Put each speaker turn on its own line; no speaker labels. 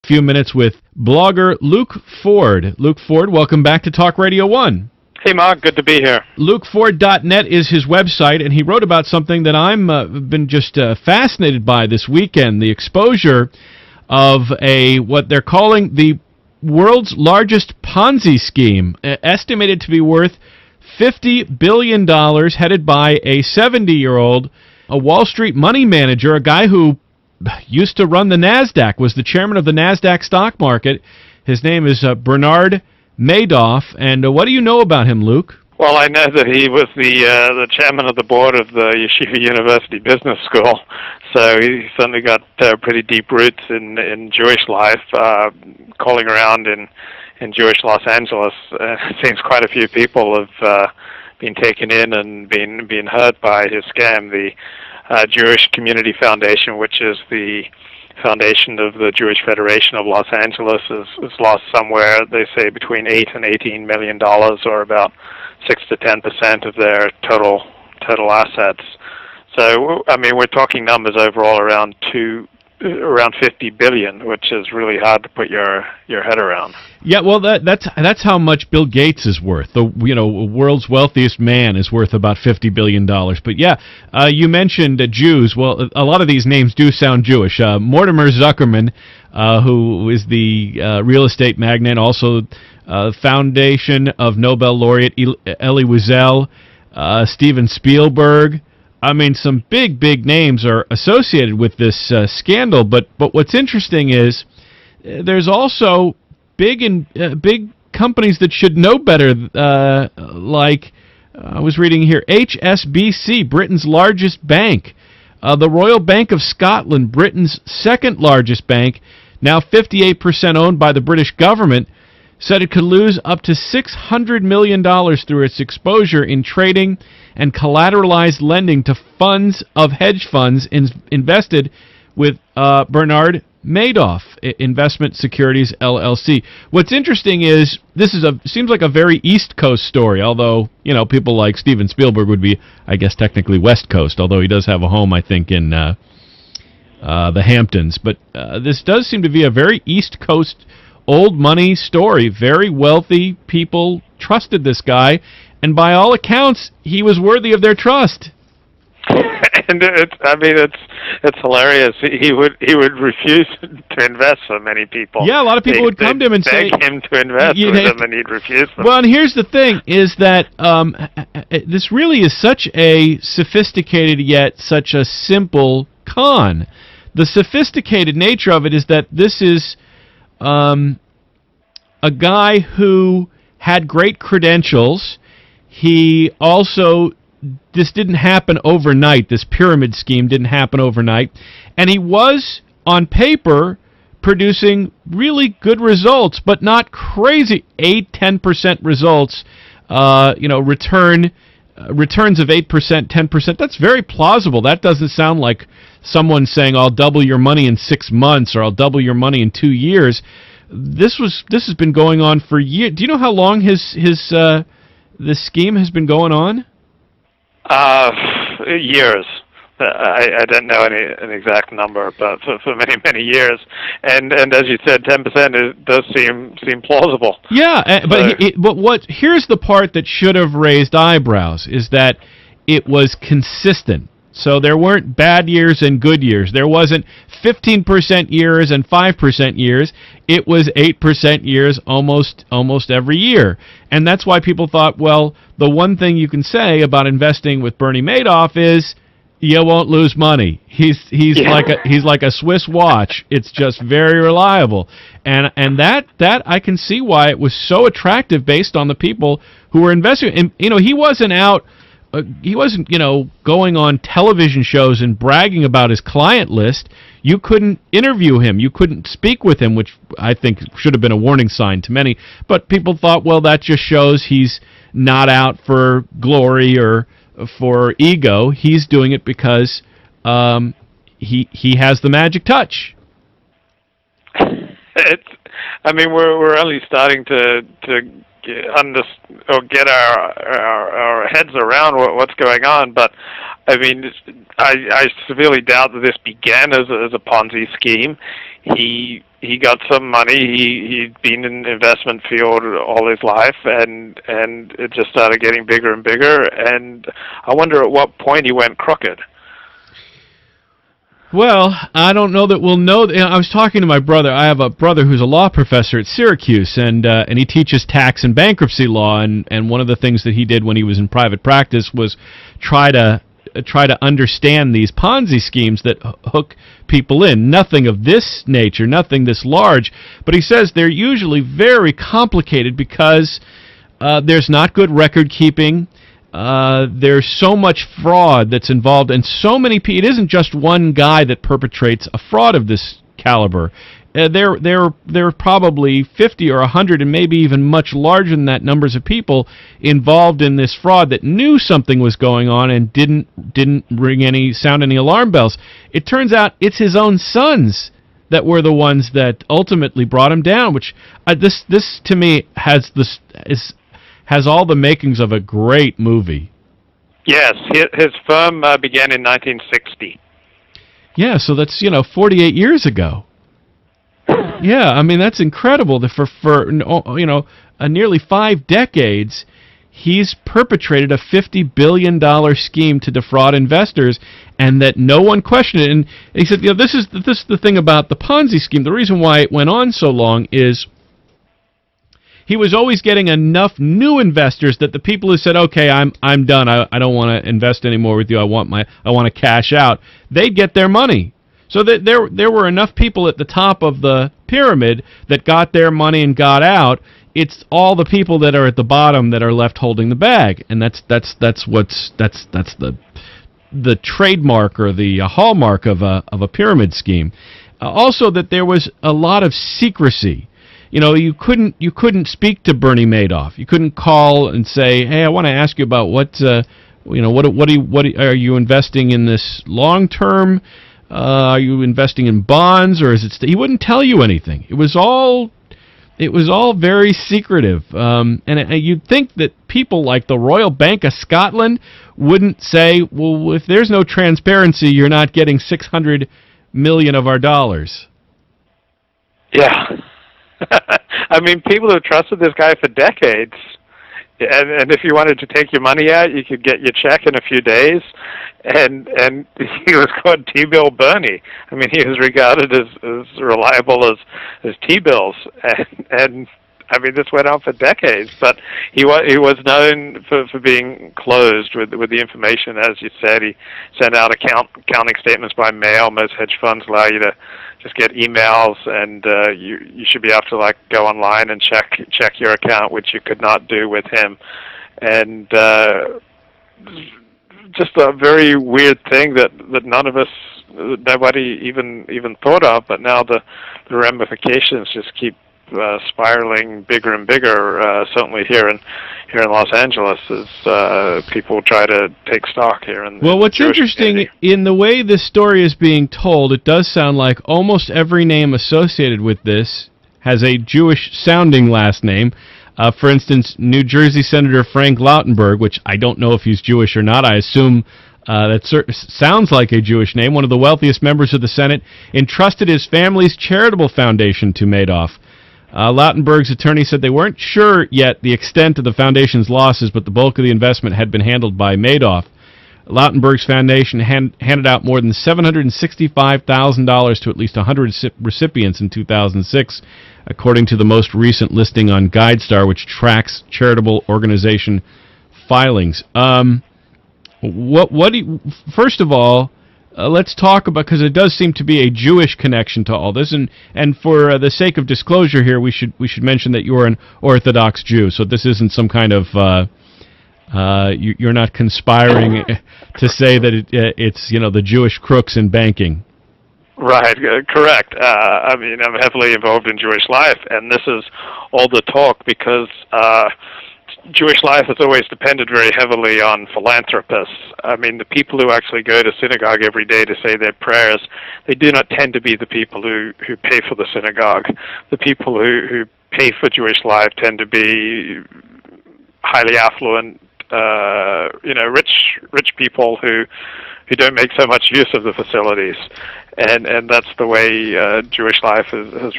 Few minutes with blogger Luke Ford. Luke Ford, welcome back to Talk Radio 1.
Hey, Mark. Good to be here.
LukeFord.net is his website, and he wrote about something that I'm been just fascinated by this weekend, the exposure of what they're calling the world's largest Ponzi scheme, estimated to be worth $50 billion, headed by a 70-year-old, a Wall Street money manager, a guy who used to run the NASDAQ, was the chairman of the NASDAQ stock market. His name is Bernard Madoff. And what do you know about him, Luke?
Well, I know that he was the chairman of the board of the Yeshiva University Business School, so he certainly got pretty deep roots in Jewish life, calling around in Jewish Los Angeles. It seems quite a few people have been taken in and been hurt by his scam. The Jewish Community Foundation, which is the foundation of the Jewish Federation of Los Angeles, is lost somewhere, they say, between $8 and $18 million, or about 6 to 10% of their total assets. So, I mean, we're talking numbers overall around 50 billion, which is really hard to put your head around.
Yeah, well, that's how much Bill Gates is worth. The world's wealthiest man is worth about $50 billion. But yeah, you mentioned Jews. Well, a lot of these names do sound Jewish. Mortimer Zuckerman, who is the real estate magnate, also foundation of Nobel laureate Elie Wiesel, Steven Spielberg. I mean, some big names are associated with this scandal, but what's interesting is there's also big companies that should know better, like I was reading here, HSBC, Britain's largest bank, the Royal Bank of Scotland, Britain's second largest bank, now 58% owned by the British government, said it could lose up to $600 million through its exposure in trading and collateralized lending to funds of hedge funds invested with Bernard Madoff, Investment Securities LLC. What's interesting is this seems like a very East Coast story, although, people like Steven Spielberg would be, I guess, technically West Coast, although he does have a home, I think, in the Hamptons. But this does seem to be a very East Coast old money story. Very wealthy people trusted this guy, and by all accounts, he was worthy of their trust.
And it's hilarious. He would refuse to invest for many people.
Yeah, a lot of people would come to him and say,
beg him to invest with them, and he'd refuse them.
Well, and here's the thing: is that this really is such a sophisticated yet such a simple con. The sophisticated nature of it is that this is a guy who had great credentials. He also, this didn't happen overnight. This pyramid scheme didn't happen overnight. And he was, on paper, producing really good results, but not crazy 8-10% results. Returns of 8%, 10%. That's very plausible. That doesn't sound like someone saying, I'll double your money in 6 months or I'll double your money in 2 years. This has been going on for years. Do you know how long this scheme has been going on?
Years. I don't know an exact number, but for many years. And as you said, 10% does seem plausible.
Yeah, but here's the part that should have raised eyebrows, is that it was consistent. So there weren't bad years and good years. There wasn't 15% years and 5% years. It was 8% years almost every year. And that's why people thought, well, the one thing you can say about investing with Bernie Madoff is you won't lose money. He's like a Swiss watch. It's just very reliable. And that I can see why it was so attractive based on the people who were investing. And he wasn't out. He wasn't, going on television shows and bragging about his client list. You couldn't interview him. You couldn't speak with him, which I think should have been a warning sign to many. But people thought, well, that just shows he's not out for glory or for ego. He's doing it because he has the magic touch.
We're only starting to get our heads around what's going on, but I severely doubt that this began as a Ponzi scheme. He he got some money. He'd been in the investment field all his life, and it just started getting bigger and bigger. And I wonder at what point he went crooked.
Well, I don't know that we'll know. I was talking to my brother. I have a brother who's a law professor at Syracuse, and he teaches tax and bankruptcy law. And one of the things that he did when he was in private practice was try to understand these Ponzi schemes that hook people in. Nothing of this nature, nothing this large, but he says they're usually very complicated because there's not good record keeping. There's so much fraud that's involved, and so many people. It isn't just one guy that perpetrates a fraud of this caliber. There are probably 50 or 100, and maybe even much larger than that, numbers of people involved in this fraud that knew something was going on and didn't sound any alarm bells. It turns out it's his own sons that were the ones that ultimately brought him down. Which this to me has all the makings of a great movie.
Yes, his firm began in 1960.
Yeah, so that's 48 years ago. Yeah, I mean that's incredible. That for nearly 5 decades, he's perpetrated a $50 billion scheme to defraud investors, and that no one questioned it. And he said, this is the thing about the Ponzi scheme. The reason why it went on so long is he was always getting enough new investors that the people who said, "Okay, I'm done. I don't want to invest anymore with you. I want to cash out." They'd get their money. So that there were enough people at the top of the pyramid that got their money and got out. It's all the people that are at the bottom that are left holding the bag, and that's the trademark or the hallmark of a pyramid scheme. Also, that there was a lot of secrecy. You couldn't speak to Bernie Madoff. You couldn't call and say, "Hey, I want to ask you about what are you investing in this long term? Are you investing in bonds, or is it?" He wouldn't tell you anything. It was all very secretive. And you'd think that people like the Royal Bank of Scotland wouldn't say, "Well, if there's no transparency, you're not getting $600 million of our dollars."
Yeah. I mean, people have trusted this guy for decades. And if you wanted to take your money out, you could get your check in a few days. And he was called T-bill Bernie. I mean, he was regarded as reliable as T-bills. And I mean, this went on for decades. But he was known for being closed with the information. As you said, he sent out accounting statements by mail. Most hedge funds allow you to just get emails, and you should be able to go online and check your account, which you could not do with him. And just a very weird thing that nobody even thought of, but now the ramifications just keep spiraling bigger and bigger. Certainly here in Los Angeles, as people try to take stock here.
Well, what's interesting in the way this story is being told, it does sound like almost every name associated with this has a Jewish-sounding last name. For instance, New Jersey Senator Frank Lautenberg, which I don't know if he's Jewish or not. I assume that sounds like a Jewish name. One of the wealthiest members of the Senate entrusted his family's charitable foundation to Madoff. Lautenberg's attorney said they weren't sure yet the extent of the foundation's losses, but the bulk of the investment had been handled by Madoff. Lautenberg's foundation handed out more than $765,000 to at least 100 recipients in 2006, according to the most recent listing on GuideStar, which tracks charitable organization filings. First of all, let's talk about, because it does seem to be a Jewish connection to all this, and for the sake of disclosure here, we should mention that you're an Orthodox Jew, so this isn't some kind of you're not conspiring to say that it's the Jewish crooks in banking.
Right, correct. I mean, I'm heavily involved in Jewish life, and this is all the talk because Jewish life has always depended very heavily on philanthropists. I mean, the people who actually go to synagogue every day to say their prayers, they do not tend to be the people who pay for the synagogue. The people who pay for Jewish life tend to be highly affluent, rich people who don't make so much use of the facilities, and that's the way Jewish life has